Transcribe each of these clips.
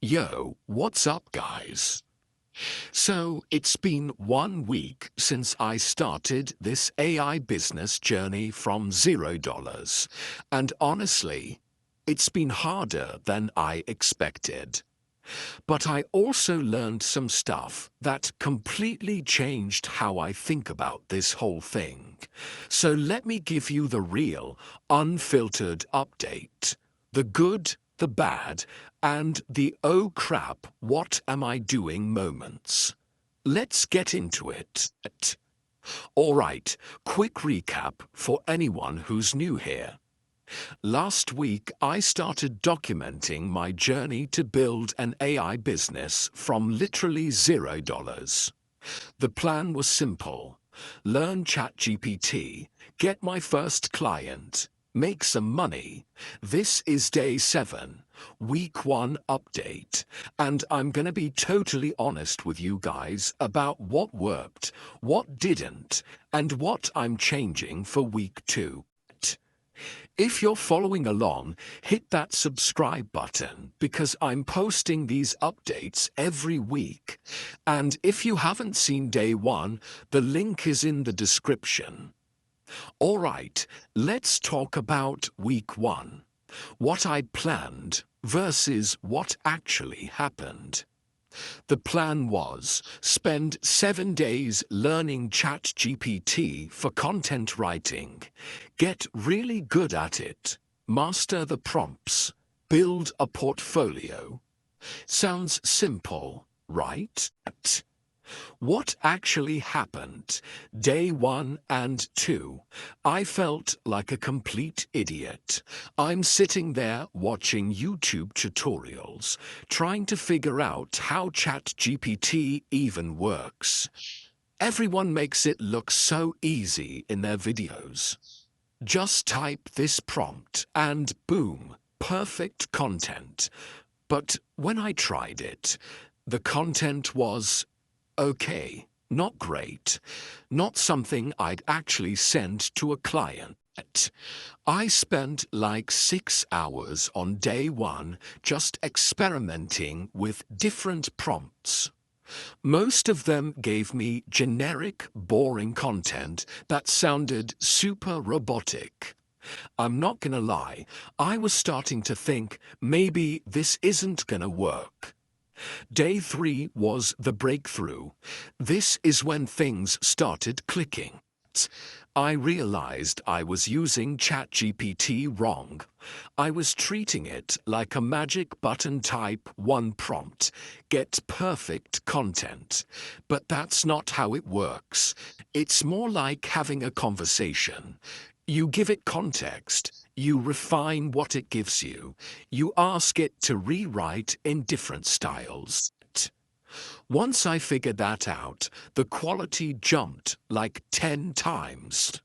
Yo, what's up, guys? So, it's been 1 week since I started this AI business journey from $0. And honestly, it's been harder than I expected. But I also learned some stuff that completely changed how I think about this whole thing. So let me give you the real, unfiltered update. The good, the bad, and the oh crap, what am I doing moments. Let's get into it. Alright, quick recap for anyone who's new here. Last week, I started documenting my journey to build an AI business from literally $0. The plan was simple. Learn ChatGPT, get my first client, make some money. This is day 7, week 1 update, and I'm gonna be totally honest with you guys about what worked, what didn't, and what I'm changing for week 2. If you're following along, hit that subscribe button because I'm posting these updates every week. And if you haven't seen day 1, the link is in the description. Alright, let's talk about week 1. What I planned versus what actually happened. The plan was spend 7 days learning ChatGPT for content writing, get really good at it, master the prompts, build a portfolio. Sounds simple, right? What actually happened? Day 1 and 2. I felt like a complete idiot. I'm sitting there watching YouTube tutorials, trying to figure out how ChatGPT even works. Everyone makes it look so easy in their videos. Just type this prompt and boom, perfect content. But when I tried it, the content was okay, not great, not something I'd actually send to a client. I spent like 6 hours on day 1 just experimenting with different prompts. Most of them gave me generic, boring content that sounded super robotic. I'm not gonna lie, I was starting to think maybe this isn't gonna work. Day 3 was the breakthrough. This is when things started clicking. I realized I was using ChatGPT wrong. I was treating it like a magic button type 1 prompt, get perfect content. But that's not how it works. It's more like having a conversation. You give it context, you refine what it gives you, you ask it to rewrite in different styles. Once I figured that out, the quality jumped like 10 times.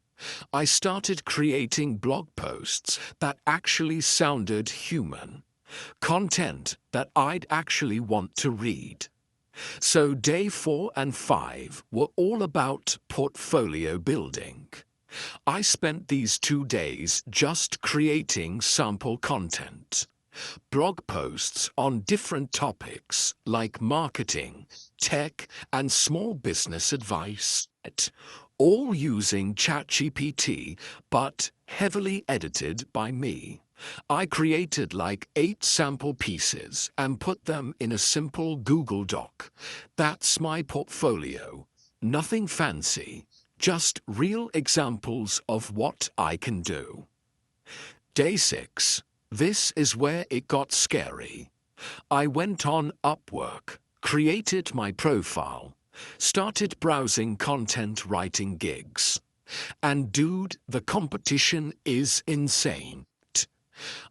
I started creating blog posts that actually sounded human, content that I'd actually want to read. So day 4 and 5 were all about portfolio building. I spent these 2 days just creating sample content. Blog posts on different topics like marketing, tech, and small business advice, all using ChatGPT but heavily edited by me. I created like 8 sample pieces and put them in a simple Google Doc. That's my portfolio. Nothing fancy. Just real examples of what I can do. Day 6. This is where it got scary. I went on Upwork, created my profile, started browsing content writing gigs. And dude, the competition is insane.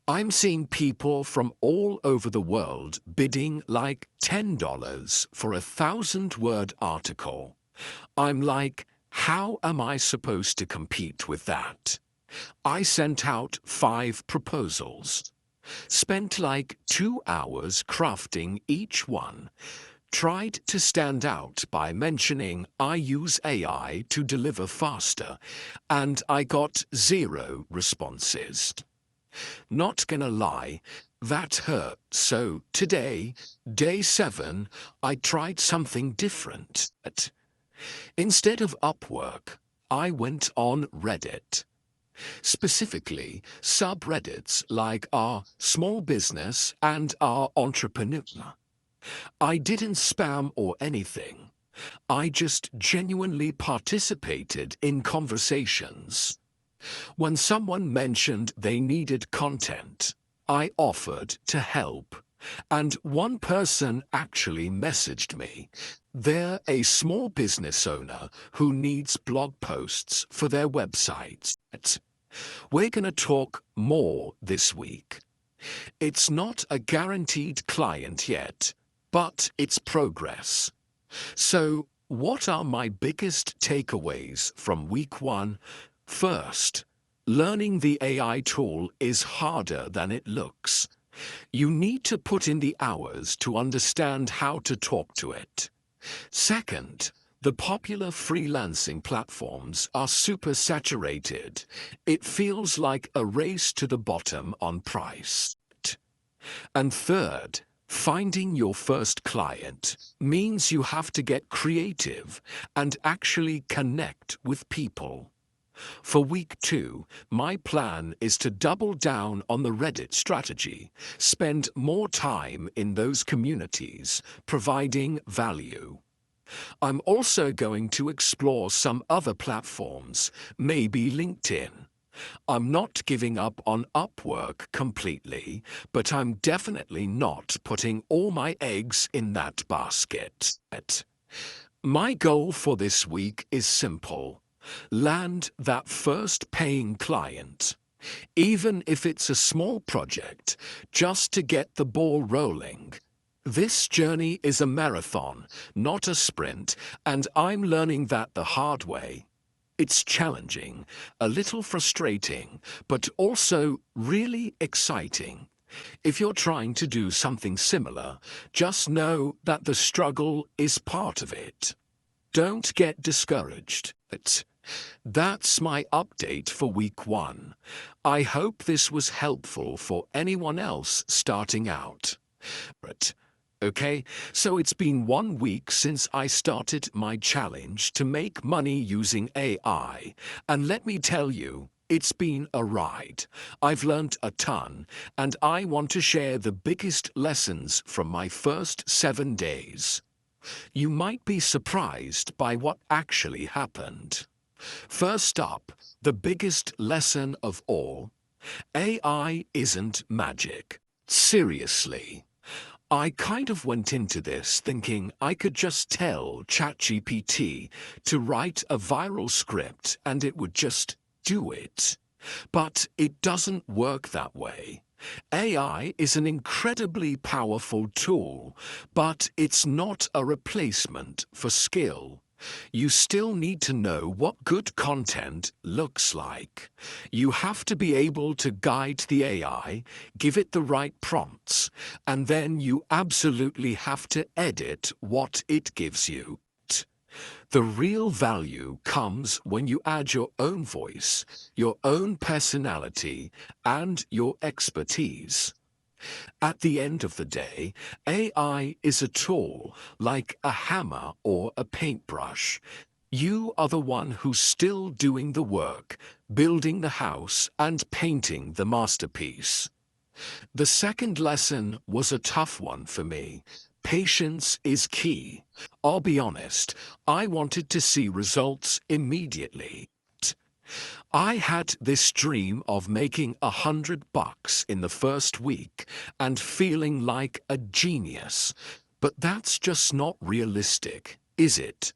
I'm seeing people from all over the world bidding like $10 for a 1,000-word article. I'm like, how am I supposed to compete with that? I sent out 5 proposals, spent like 2 hours crafting each one, tried to stand out by mentioning I use AI to deliver faster, and I got 0 responses. Not gonna lie, That hurt. So today, day 7, I tried something different. Instead of Upwork, I went on Reddit. Specifically, subreddits like our small business and our entrepreneur. I didn't spam or anything. I just genuinely participated in conversations. When someone mentioned they needed content, I offered to help. And one person actually messaged me. They're a small business owner who needs blog posts for their website. We're going to talk more this week. It's not a guaranteed client yet, but it's progress. So, what are my biggest takeaways from week 1? First, learning the AI tool is harder than it looks. You need to put in the hours to understand how to talk to it. Second, the popular freelancing platforms are super saturated. It feels like a race to the bottom on price. And third, finding your first client means you have to get creative and actually connect with people. For week 2, my plan is to double down on the Reddit strategy, spend more time in those communities, providing value. I'm also going to explore some other platforms, maybe LinkedIn. I'm not giving up on Upwork completely, but I'm definitely not putting all my eggs in that basket. My goal for this week is simple. Land that first paying client. Even if it's a small project, just to get the ball rolling. This journey is a marathon, not a sprint, and I'm learning that the hard way. It's challenging, a little frustrating, but also really exciting. If you're trying to do something similar, just know that the struggle is part of it. Don't get discouraged. That's my update for week 1. I hope this was helpful for anyone else starting out. Okay, so it's been 1 week since I started my challenge to make money using AI, and let me tell you, it's been a ride. I've learned a ton, and I want to share the biggest lessons from my first 7 days. You might be surprised by what actually happened. First up, the biggest lesson of all. AI isn't magic. Seriously. I kind of went into this thinking I could just tell ChatGPT to write a viral script and it would just do it. But it doesn't work that way. AI is an incredibly powerful tool, but it's not a replacement for skill. You still need to know what good content looks like. You have to be able to guide the AI, give it the right prompts, and then you absolutely have to edit what it gives you. The real value comes when you add your own voice, your own personality, and your expertise. At the end of the day, AI is a tool like a hammer or a paintbrush. You are the one who's still doing the work, building the house and painting the masterpiece. The second lesson was a tough one for me. Patience is key. I'll be honest, I wanted to see results immediately. I had this dream of making $100 in the first week and feeling like a genius. But that's just not realistic, is it?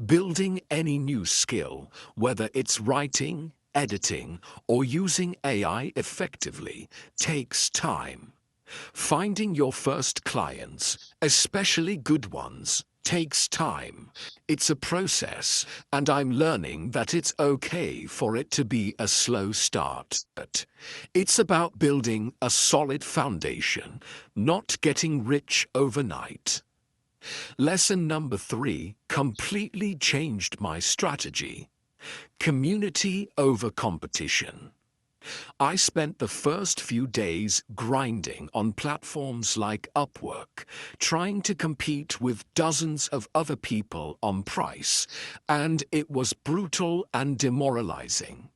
Building any new skill, whether it's writing, editing, or using AI effectively, takes time. Finding your first clients, especially good ones, takes time. It's a process, and I'm learning that it's okay for it to be a slow start. It's about building a solid foundation, not getting rich overnight. Lesson number 3 completely changed my strategy. Community over competition. I spent the first few days grinding on platforms like Upwork, trying to compete with dozens of other people on price, and it was brutal and demoralizing.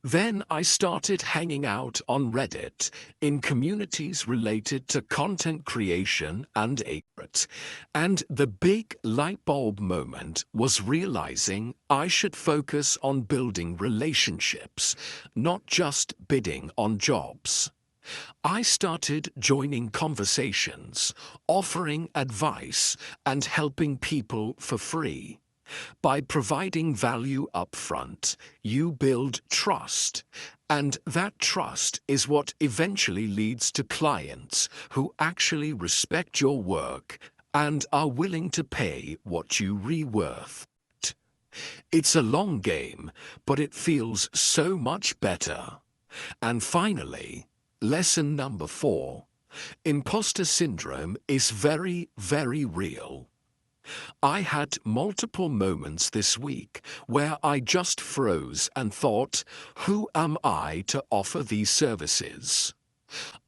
Then I started hanging out on Reddit in communities related to content creation and art. And the big light bulb moment was realizing I should focus on building relationships, not just bidding on jobs. I started joining conversations, offering advice, and helping people for free. By providing value upfront, you build trust, and that trust is what eventually leads to clients who actually respect your work and are willing to pay what you re-worth. It's a long game, but it feels so much better. And finally, lesson number 4. Imposter syndrome is very, very real. I had multiple moments this week where I just froze and thought, who am I to offer these services?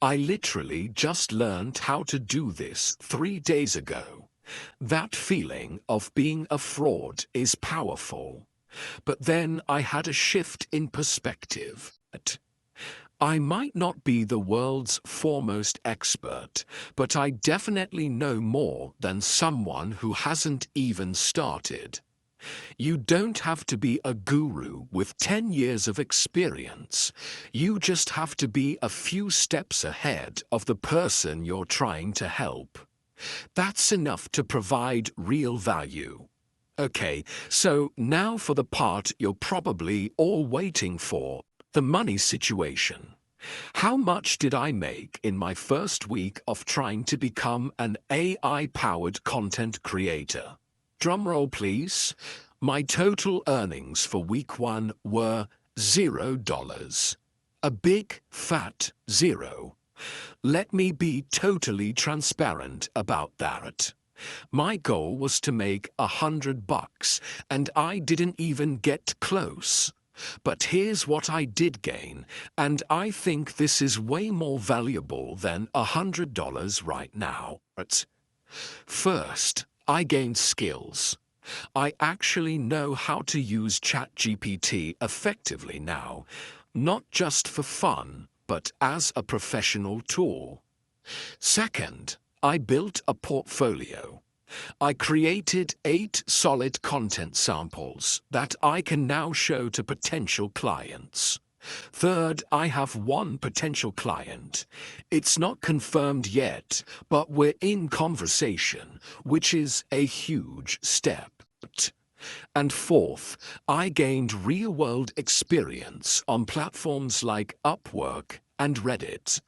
I literally just learned how to do this 3 days ago. That feeling of being a fraud is powerful. But then I had a shift in perspective. I might not be the world's foremost expert, but I definitely know more than someone who hasn't even started. You don't have to be a guru with 10 years of experience. You just have to be a few steps ahead of the person you're trying to help. That's enough to provide real value. Okay, so now for the part you're probably all waiting for, the money situation. How much did I make in my first week of trying to become an AI-powered content creator? Drumroll, please. My total earnings for week 1 were $0. A big, fat zero. Let me be totally transparent about that. My goal was to make $100, and I didn't even get close. But here's what I did gain, and I think this is way more valuable than $100 right now. First, I gained skills. I actually know how to use ChatGPT effectively now, not just for fun, but as a professional tool. Second, I built a portfolio. I created 8 solid content samples that I can now show to potential clients. Third, I have 1 potential client. It's not confirmed yet, but we're in conversation, which is a huge step. And fourth, I gained real-world experience on platforms like Upwork and Reddit.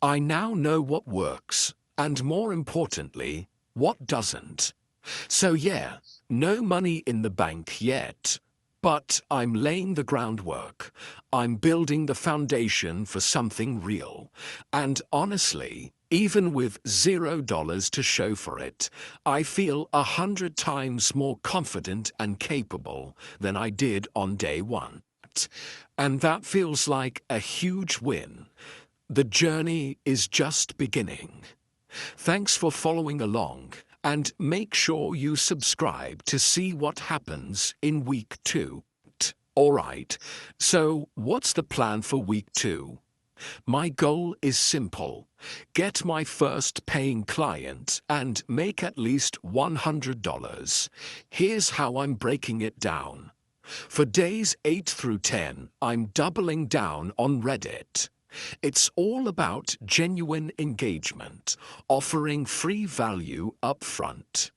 I now know what works, and more importantly, what doesn't. So yeah, no money in the bank yet, but I'm laying the groundwork. I'm building the foundation for something real. And honestly, even with $0 to show for it, I feel 100 times more confident and capable than I did on day 1. And that feels like a huge win. The journey is just beginning. Thanks for following along, and make sure you subscribe to see what happens in week 2. Alright, so what's the plan for week 2? My goal is simple. Get my first paying client and make at least $100. Here's how I'm breaking it down. For days 8 through 10, I'm doubling down on Reddit. It's all about genuine engagement, offering free value upfront,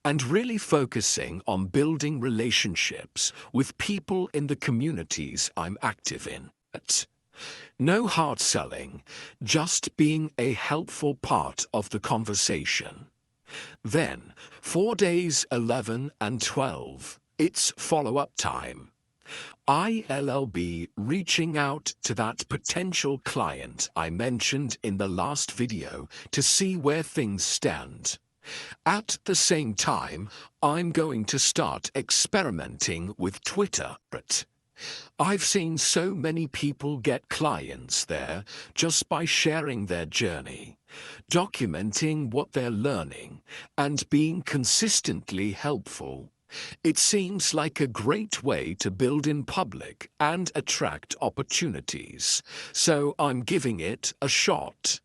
and really focusing on building relationships with people in the communities I'm active in. No hard selling, just being a helpful part of the conversation. Then, for days 11 and 12, it's follow-up time. ILLB reaching out to that potential client I mentioned in the last video to see where things stand. At the same time, I'm going to start experimenting with Twitter. I've seen so many people get clients there just by sharing their journey, documenting what they're learning, and being consistently helpful. It seems like a great way to build in public and attract opportunities, so I'm giving it a shot.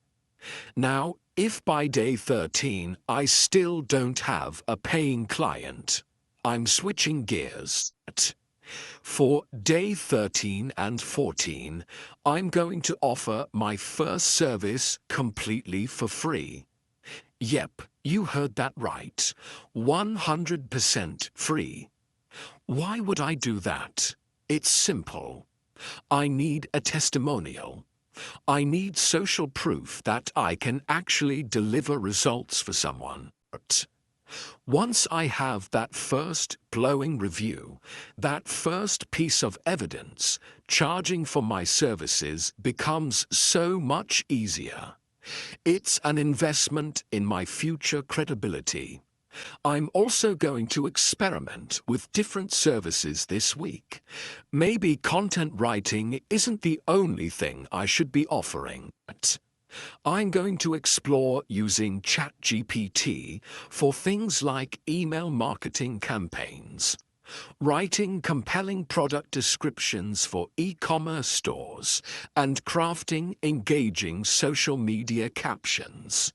Now, if by day 13 I still don't have a paying client, I'm switching gears. For day 13 and 14, I'm going to offer my first service completely for free. Yep, you heard that right. 100% free. Why would I do that? It's simple. I need a testimonial. I need social proof that I can actually deliver results for someone. But once I have that first glowing review, that first piece of evidence, charging for my services becomes so much easier. It's an investment in my future credibility. I'm also going to experiment with different services this week. Maybe content writing isn't the only thing I should be offering. I'm going to explore using ChatGPT for things like email marketing campaigns, writing compelling product descriptions for e-commerce stores, and crafting engaging social media captions.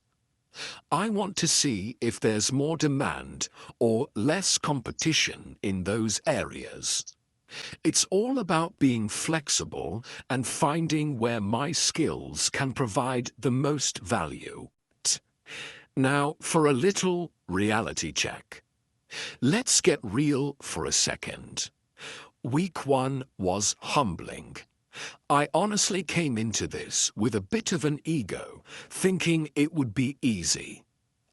I want to see if there's more demand or less competition in those areas. It's all about being flexible and finding where my skills can provide the most value. Now, for a little reality check. Let's get real for a second. Week 1 was humbling. I honestly came into this with a bit of an ego, thinking it would be easy.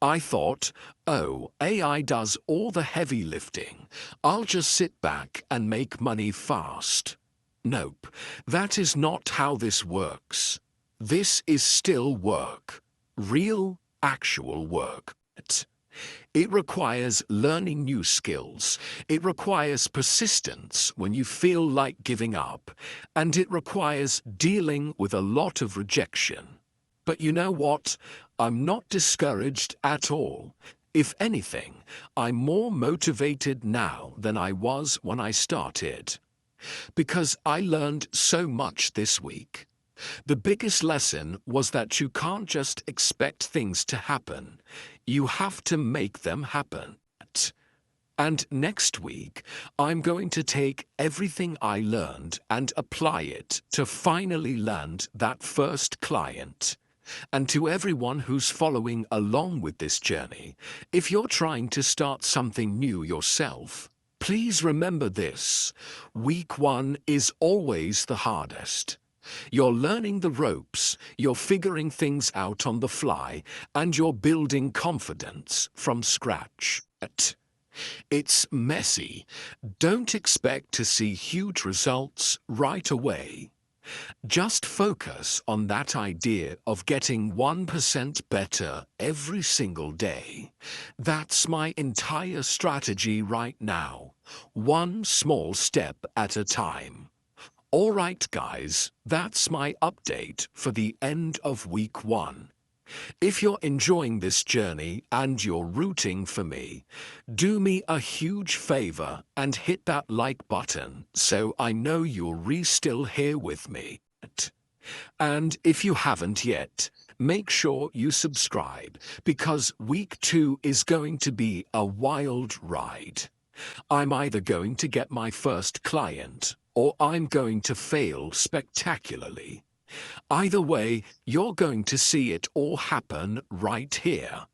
I thought, oh, AI does all the heavy lifting. I'll just sit back and make money fast. Nope, that is not how this works. This is still work. Real, actual work. It requires learning new skills. It requires persistence when you feel like giving up. And it requires dealing with a lot of rejection. But you know what? I'm not discouraged at all. If anything, I'm more motivated now than I was when I started. Because I learned so much this week. The biggest lesson was that you can't just expect things to happen. You have to make them happen. And next week, I'm going to take everything I learned and apply it to finally land that first client. And to everyone who's following along with this journey, if you're trying to start something new yourself, please remember this. Week 1 is always the hardest. You're learning the ropes, you're figuring things out on the fly, and you're building confidence from scratch. It's messy. Don't expect to see huge results right away. Just focus on that idea of getting 1% better every single day. That's my entire strategy right now. One small step at a time. All right, guys, that's my update for the end of week 1. If you're enjoying this journey and you're rooting for me, do me a huge favor and hit that like button so I know you're still here with me. And if you haven't yet, make sure you subscribe because week 2 is going to be a wild ride. I'm either going to get my first client or I'm going to fail spectacularly. Either way, you're going to see it all happen right here.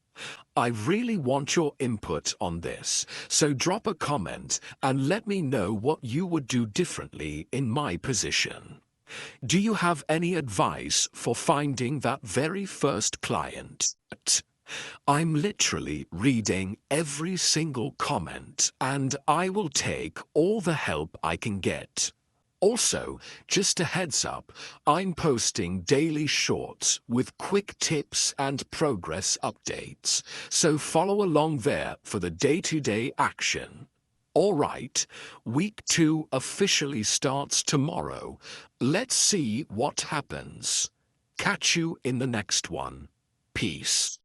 I really want your input on this, so drop a comment and let me know what you would do differently in my position. Do you have any advice for finding that very first client? I'm literally reading every single comment and I will take all the help I can get. Also, just a heads up, I'm posting daily shorts with quick tips and progress updates, so follow along there for the day-to-day action. All right, week 2 officially starts tomorrow. Let's see what happens. Catch you in the next one. Peace.